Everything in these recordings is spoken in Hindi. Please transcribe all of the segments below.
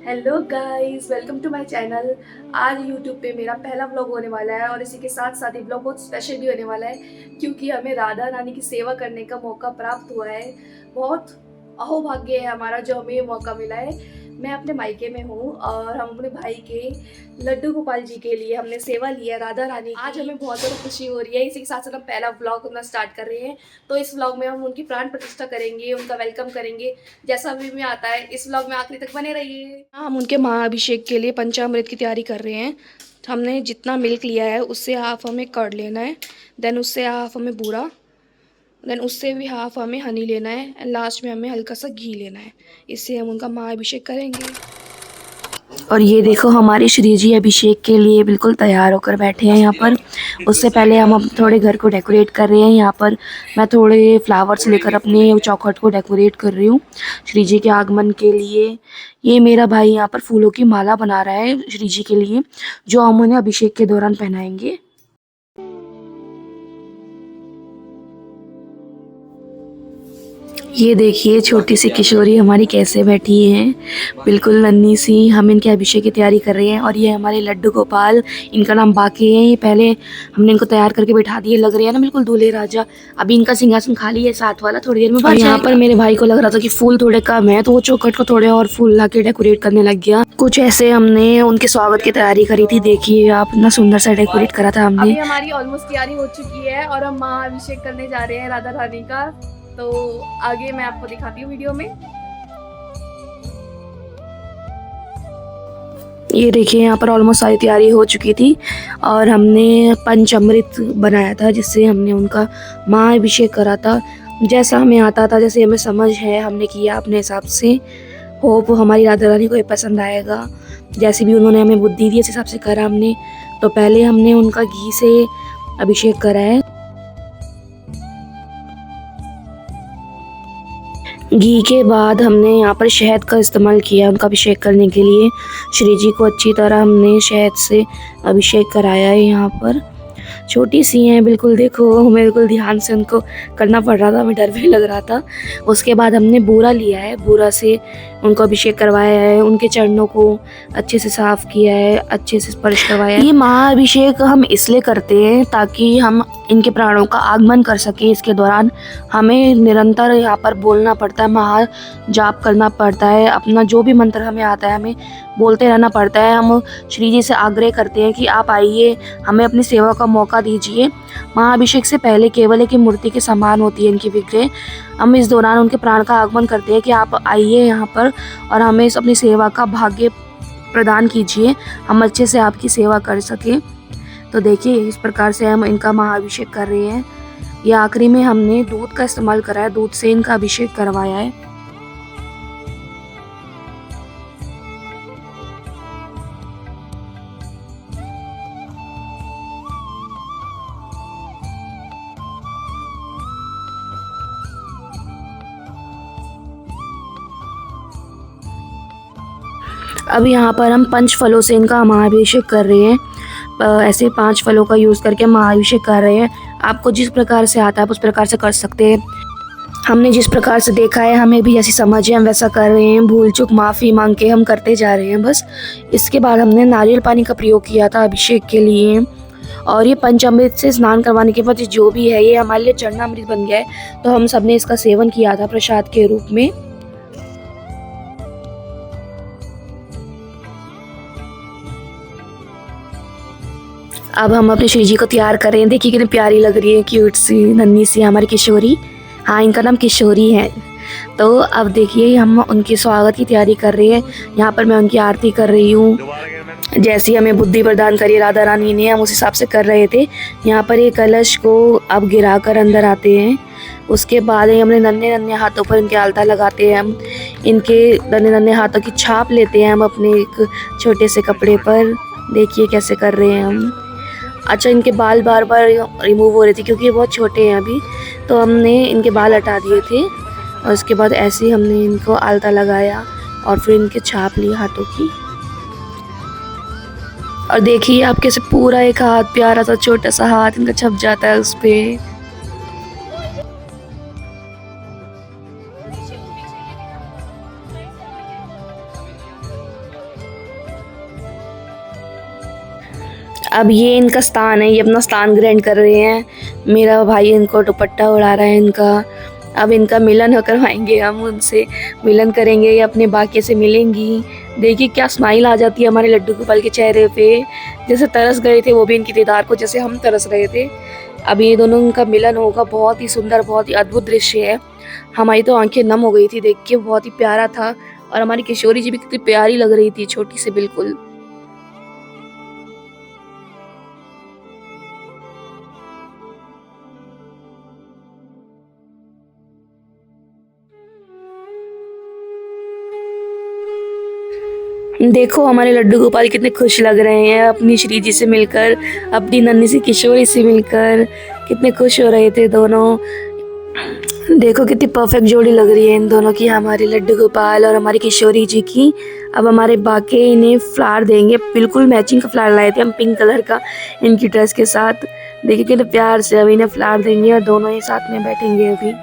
Hello guys, welcome to my channel. आज यूट्यूब पे मेरा पहला व्लॉग होने वाला है और इसी के साथ साथ ये व्लॉग बहुत स्पेशल भी होने वाला है क्योंकि हमें राधा रानी की सेवा करने का मौका प्राप्त हुआ है। बहुत अहोभाग्य है हमारा जो हमें ये मौका मिला है। मैं अपने मायके में हूँ और हम अपने भाई के लड्डू गोपाल जी के लिए हमने सेवा ली है राधा रानी की। आज हमें बहुत ज़्यादा खुशी हो रही है। इसी के साथ साथ हम पहला व्लॉग अपना स्टार्ट कर रहे हैं, तो इस व्लॉग में हम उनकी प्राण प्रतिष्ठा करेंगे, उनका वेलकम करेंगे। जैसा भी में आता है इस व्लॉग में आखिरी तक बने रहिए। हम उनके महाअभिषेक के लिए पंचामृत की तैयारी कर रहे हैं। हमने जितना मिल्क लिया है उससे हाफ हमें कर्ड लेना है, देन उससे हाफ हमें बूरा, देन उससे भी हाफ हमें हनी लेना है एंड लास्ट में हमें हल्का सा घी लेना है। इससे हम उनका महाअभिषेक करेंगे। और ये देखो हमारे श्री जी अभिषेक के लिए बिल्कुल तैयार होकर बैठे हैं यहाँ पर। उससे पहले हम अब थोड़े घर को डेकोरेट कर रहे हैं। यहाँ पर मैं थोड़े फ्लावर्स लेकर अपने चौखट को डेकोरेट कर रही हूँ श्री जी के आगमन के लिए। ये मेरा भाई यहाँ पर फूलों की माला बना रहा है श्री जी के लिए, जो हम उन्हें अभिषेक के दौरान पहनाएंगे। ये देखिए छोटी सी किशोरी हमारी कैसे बैठी है, बिल्कुल नन्ही सी। हम इनके अभिषेक की तैयारी कर रहे हैं। और ये हमारे लड्डू गोपाल, इनका नाम बाकी है। ये पहले हमने इनको तैयार करके बैठा दिए, लग रहे हैं ना बिल्कुल दूल्हे राजा। अभी इनका सिंहासन खाली है साथ वाला, थोड़ी देर में बाहर। यहाँ पर मेरे भाई को लग रहा था कि फूल थोड़े कम है, तो वो चौखट को थोड़े और फूल ला के डेकोरेट करने लग गया। कुछ ऐसे हमने उनके स्वागत की तैयारी करी थी। देखिए आप, इतना सुंदर सा डेकोरेट करा था हमने। अभी हमारी ऑलमोस्ट तैयारी हो चुकी है और हम महाअभिषेक करने जा रहे हैं राधा रानी का। तो आगे मैं आपको दिखाती हूँ वीडियो में। ये देखिए यहाँ पर ऑलमोस्ट सारी तैयारी हो चुकी थी और हमने पंचामृत बनाया था जिससे हमने उनका महाअभिषेक करा था। जैसा हमें आता था, जैसे हमें समझ है, हमने किया अपने हिसाब से। होप हमारी राधा रानी को ये पसंद आएगा। जैसे भी उन्होंने हमें बुद्धि दी, इस हिसाब से करा हमने। तो पहले हमने उनका घी से अभिषेक करा है। घी के बाद हमने यहाँ पर शहद का इस्तेमाल किया उनका अभिषेक करने के लिए। श्री जी को अच्छी तरह हमने शहद से अभिषेक कराया है। यहाँ पर छोटी सी हैं बिल्कुल, देखो हमें बिल्कुल ध्यान से उनको करना पड़ रहा था, हमें डर भी लग रहा था। उसके बाद हमने बूरा लिया है, बूरा से उनको अभिषेक करवाया है। उनके चरणों को अच्छे से साफ किया है, अच्छे से स्पर्श करवाया है। ये महाअभिषेक हम इसलिए करते हैं ताकि हम इनके प्राणों का आगमन कर सके। इसके दौरान हमें निरंतर यहाँ पर बोलना पड़ता है, महा जाप करना पड़ता है। अपना जो भी मंत्र हमें आता है हमें बोलते रहना पड़ता है। हम श्री जी से आग्रह करते हैं कि आप आइए, हमें अपनी सेवा का मौका दीजिए। महाअभिषेक से पहले केवल एक मूर्ति के समान होती है इनकी विग्रह। हम इस दौरान उनके प्राण का आगमन करते हैं कि आप आइए यहाँ पर और हमें इस अपनी सेवा का भाग्य प्रदान कीजिए, हम अच्छे से आपकी सेवा कर सकें। तो देखिए इस प्रकार से हम इनका महाअभिषेक कर रहे हैं। ये आखिरी में हमने दूध का इस्तेमाल करा है, दूध से इनका अभिषेक करवाया है। अब यहाँ पर हम 5 फलों से इनका महाअभिषेक कर रहे हैं। ऐसे 5 फलों का यूज़ करके महाअभिषेक कर रहे हैं। आपको जिस प्रकार से आता है उस प्रकार से कर सकते हैं। हमने जिस प्रकार से देखा है, हमें भी जैसी समझ है हम वैसा कर रहे हैं। भूल चूक माफ़ी मांग के हम करते जा रहे हैं बस। इसके बाद हमने नारियल पानी का प्रयोग किया था अभिषेक के लिए। और ये पंचामृत से स्नान करवाने के बाद जो भी है ये हमारे लिए चरणामृत बन गया है। तो हम सब ने इसका सेवन किया था प्रसाद के रूप में। अब हम अपने श्री जी को तैयार कर रहे हैं। देखिए कितनी प्यारी लग रही है, क्यूट सी नन्ही सी हमारी किशोरी। हाँ, इनका नाम किशोरी है। तो अब देखिए हम उनके स्वागत की तैयारी कर रहे हैं। यहाँ पर मैं उनकी आरती कर रही हूँ। जैसी हमें बुद्धि प्रदान करी राधा रानी ने, हम उस हिसाब से कर रहे थे। यहाँ पर एक कलश को अब गिरा कर अंदर आते हैं। उसके बाद हमने नन्हे नन्हे हाथों पर इनके आलता लगाते हैं। हम इनके नन्हे नन्हे हाथों की छाप लेते हैं हम अपने एक छोटे से कपड़े पर। देखिए कैसे कर रहे हैं हम। अच्छा, इनके बाल बार बार रिमूव हो रहे थे क्योंकि ये बहुत छोटे हैं अभी, तो हमने इनके बाल हटा दिए थे। और उसके बाद ऐसे ही हमने इनको आलता लगाया और फिर इनके छाप ली हाथों की। और देखिए आप कैसे पूरा एक हाथ, प्यारा सा छोटा सा हाथ इनका छप जाता है उस पर। अब ये इनका स्थान है, ये अपना स्थान ग्रहण कर रहे हैं। मेरा भाई इनको दुपट्टा उड़ा रहा है इनका। अब इनका मिलन करवाएँगे हम उनसे, मिलन करेंगे, ये अपने बाकी से मिलेंगी। देखिए क्या स्माइल आ जाती है हमारे लड्डू गोपाल के चेहरे पे, जैसे तरस गए थे वो भी इनके दीदार को, जैसे हम तरस रहे थे। अब ये दोनों का मिलन होगा, बहुत ही सुंदर, बहुत ही अद्भुत दृश्य है। हमारी तो आँखें नम हो गई थी देख के, बहुत ही प्यारा था। और हमारी किशोरी जी भी कितनी प्यारी लग रही थी, छोटी सी बिल्कुल। देखो हमारे लड्डू गोपाल कितने खुश लग रहे हैं अपनी श्री जी से मिलकर, अपनी नन्ही सी किशोरी से मिलकर, कितने खुश हो रहे थे दोनों। देखो कितनी परफेक्ट जोड़ी लग रही है इन दोनों की, हमारे लड्डू गोपाल और हमारी किशोरी जी की। अब हमारे बाके इन्हें फ्लावर देंगे, बिल्कुल मैचिंग का फ्लावर लाए थे हम, पिंक कलर का, इनकी ड्रेस के साथ। देखिए कितने प्यार से अब इन्हें फ्लावर देंगे और दोनों ही साथ में बैठेंगे अभी।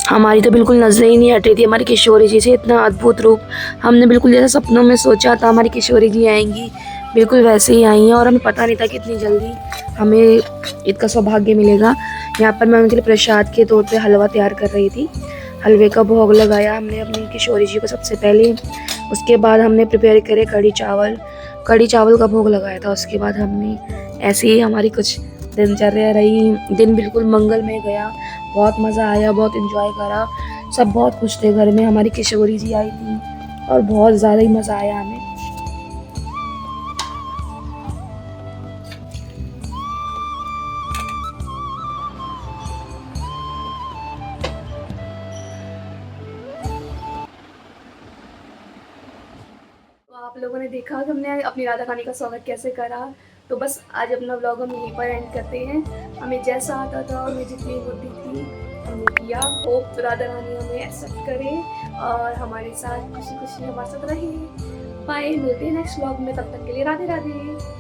हमारी तो बिल्कुल नज़रें ही नहीं हट रही थी हमारी किशोरी जी से, इतना अद्भुत रूप। हमने बिल्कुल जैसा सपनों में सोचा था हमारी किशोरी जी आएंगी, बिल्कुल वैसे ही आई हैं। और हमें पता नहीं था कि इतनी जल्दी हमें इसका सौभाग्य मिलेगा। यहाँ पर मैं उनके लिए प्रसाद के तौर पे हलवा तैयार कर रही थी। हलवे का भोग लगाया हमने अपनी किशोरी जी को सबसे पहले। उसके बाद हमने प्रिपेयर करे कढ़ी चावल का भोग लगाया था। उसके बाद हमने ऐसे ही हमारी कुछ दिनचर्या रही, दिन बिल्कुल मंगलमय गया। बहुत मज़ा आया, बहुत इन्जॉय करा, सब बहुत खुश थे घर में। हमारी किशोरी जी आई थी और बहुत ज़्यादा ही मज़ा आया हमें। तो आप लोगों ने देखा कि हमने अपनी राधा रानी का स्वागत कैसे करा। तो बस आज अपना व्लॉग हम यहीं पर एंड करते हैं। हमें जैसा आता था, हमें जितनी बुद्धि थी हमने किया। होप राधा रानी हमें एक्सेप्ट करे और हमारे साथ खुशी खुशी हमारे साथ रहे। बाय, मिलते हैं नेक्स्ट व्लॉग में, तब तक के लिए राधे राधे।